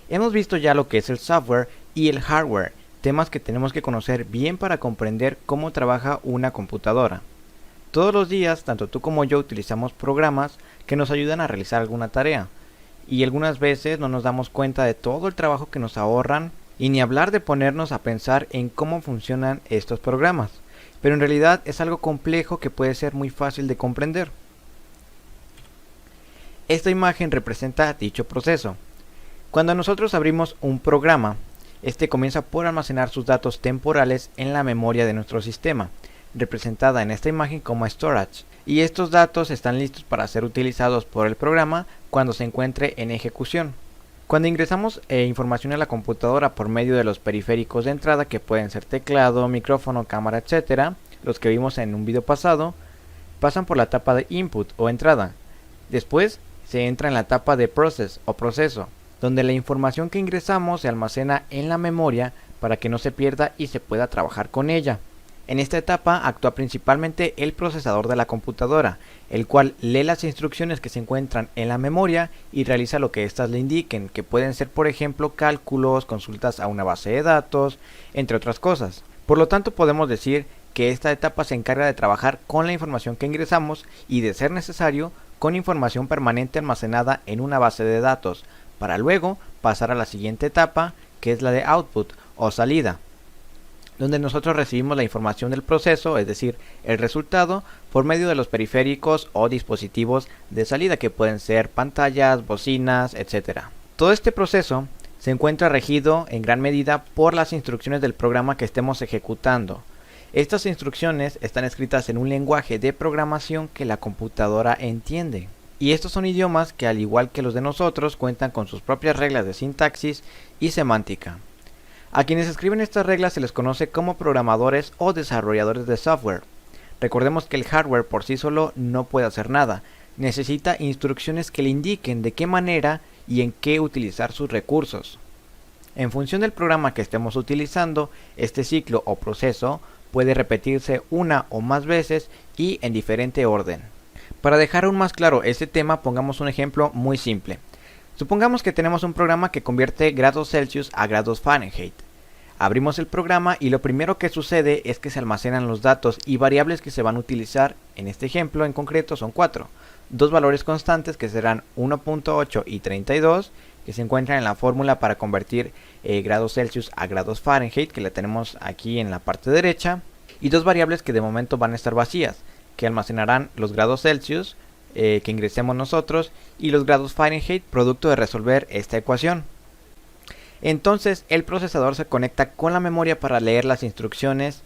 Hemos visto ya lo que es el software y el hardware, temas que tenemos que conocer bien para comprender cómo trabaja una computadora. Todos los días, tanto tú como yo utilizamos programas que nos ayudan a realizar alguna tarea, y algunas veces no nos damos cuenta de todo el trabajo que nos ahorran, y ni hablar de ponernos a pensar en cómo funcionan estos programas, pero en realidad es algo complejo que puede ser muy fácil de comprender. Esta imagen representa dicho proceso. Cuando nosotros abrimos un programa, este comienza por almacenar sus datos temporales en la memoria de nuestro sistema, representada en esta imagen como storage, y estos datos están listos para ser utilizados por el programa cuando se encuentre en ejecución. Cuando ingresamos información a la computadora por medio de los periféricos de entrada, que pueden ser teclado, micrófono, cámara, etc., los que vimos en un video pasado, pasan por la etapa de input o entrada. Después se entra en la etapa de process o proceso, donde la información que ingresamos se almacena en la memoria para que no se pierda y se pueda trabajar con ella. En esta etapa actúa principalmente el procesador de la computadora, el cual lee las instrucciones que se encuentran en la memoria y realiza lo que éstas le indiquen, que pueden ser por ejemplo cálculos, consultas a una base de datos, entre otras cosas. Por lo tanto podemos decir que esta etapa se encarga de trabajar con la información que ingresamos y, de ser necesario, con información permanente almacenada en una base de datos, para luego pasar a la siguiente etapa, que es la de output o salida, donde nosotros recibimos la información del proceso, es decir, el resultado, por medio de los periféricos o dispositivos de salida, que pueden ser pantallas, bocinas, etc. Todo este proceso se encuentra regido en gran medida por las instrucciones del programa que estemos ejecutando. Estas instrucciones están escritas en un lenguaje de programación que la computadora entiende. Y estos son idiomas que, al igual que los de nosotros, cuentan con sus propias reglas de sintaxis y semántica. A quienes escriben estas reglas se les conoce como programadores o desarrolladores de software. Recordemos que el hardware por sí solo no puede hacer nada, necesita instrucciones que le indiquen de qué manera y en qué utilizar sus recursos. En función del programa que estemos utilizando, este ciclo o proceso puede repetirse una o más veces y en diferente orden. Para dejar aún más claro este tema, pongamos un ejemplo muy simple. Supongamos que tenemos un programa que convierte grados Celsius a grados Fahrenheit. Abrimos el programa y lo primero que sucede es que se almacenan los datos y variables que se van a utilizar. En este ejemplo en concreto son 4. Dos valores constantes que serán 1.8 y 32, que se encuentran en la fórmula para convertir grados Celsius a grados Fahrenheit, que la tenemos aquí en la parte derecha. Y dos variables que de momento van a estar vacías, que almacenarán los grados Celsius que ingresemos nosotros y los grados Fahrenheit, producto de resolver esta ecuación. Entonces el procesador se conecta con la memoria para leer las instrucciones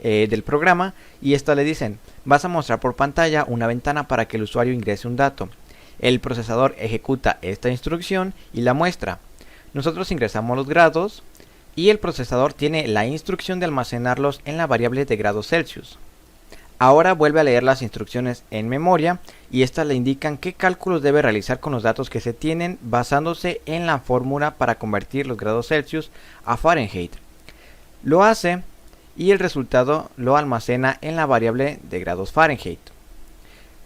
del programa, y estas le dicen: vas a mostrar por pantalla una ventana para que el usuario ingrese un dato. El procesador ejecuta esta instrucción y la muestra. Nosotros ingresamos los grados y el procesador tiene la instrucción de almacenarlos en la variable de grados Celsius. Ahora vuelve a leer las instrucciones en memoria y estas le indican qué cálculos debe realizar con los datos que se tienen, basándose en la fórmula para convertir los grados Celsius a Fahrenheit. Lo hace y el resultado lo almacena en la variable de grados Fahrenheit.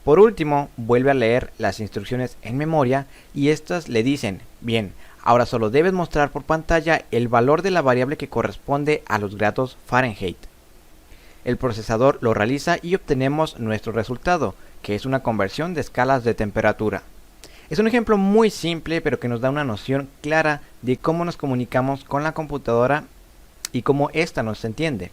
Por último, vuelve a leer las instrucciones en memoria y estas le dicen: bien, ahora solo debes mostrar por pantalla el valor de la variable que corresponde a los grados Fahrenheit. El procesador lo realiza y obtenemos nuestro resultado, que es una conversión de escalas de temperatura. Es un ejemplo muy simple, pero que nos da una noción clara de cómo nos comunicamos con la computadora y cómo ésta nos entiende.